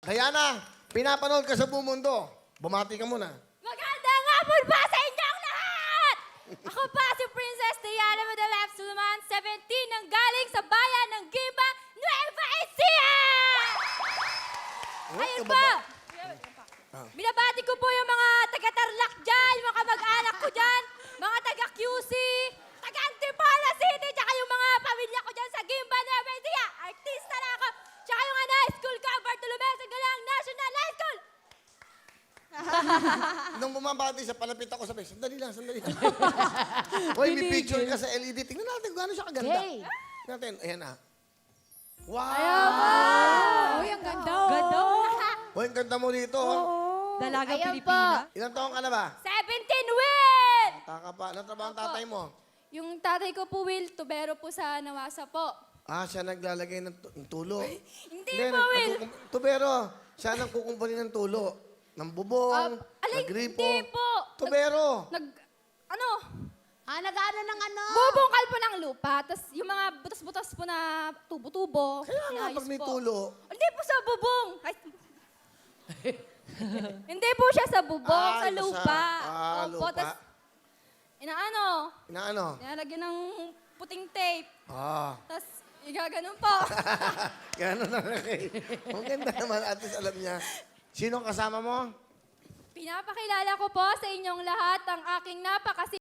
Diana, pinapanood ka sa buong mundo. Bumati ka muna. Magandang hapon ba sa inyong lahat? Ako pa si Princess Diana Madalap Suluman, 17, nang galing sa bayan ng Gimba, Nueva Ecija! Ayun po! Binabati ko po yung mga taga-Tarlac dyan, mga kamag-anak ko dyan, mga taga-QC, taga-Antipolo City, tsaka yung mga pamilya ko dyan sa Gimba, Nueva Ecija. Artista na ako. Tsaka yung high school ko, Bartolome Galang National High School. Nung bumabati siya, palapit ako sabi, sandali lang. Hoy, may picture ka sa LED. Tingnan natin kung ano siya kaganda. Okay. Tingnan natin, ayan ah. Wow! Uy, ang ganda. Ganda. Hoy, ang ganda mo dito. Oh. Dalagang Ayan Pilipina. Ilang taong ka na ba? 17 win! Taka pa. Anong trabaho ang tatay mo? Yung tatay ko po, Will, tubero po sa Nawasa po. Ah, siya naglalagay ng tulo. Hindi po, Will. Tubero. Siya nang kukumpani ng tulo. Ng bubong, Alay, ng gripo. hindi po. Tubero. Ano? Nag-ano ng ano? Bubungkal po ng lupa. Tapos yung mga butas-butas po na tubo-tubo. Kaya nga, inayos pag may po. tulo. Hindi po sa bubong. Ay, hindi po siya sa bubong, Ay, sa lupa. lupa. Tas, inaano? Inaano? Nilalagyan ng puting tape. Ah. Tapos, igaganon po. Gano'n na rin. Ang ganda naman, at least alam niya. Sino ang kasama mo? Pinapakilala ko po sa inyong lahat ang aking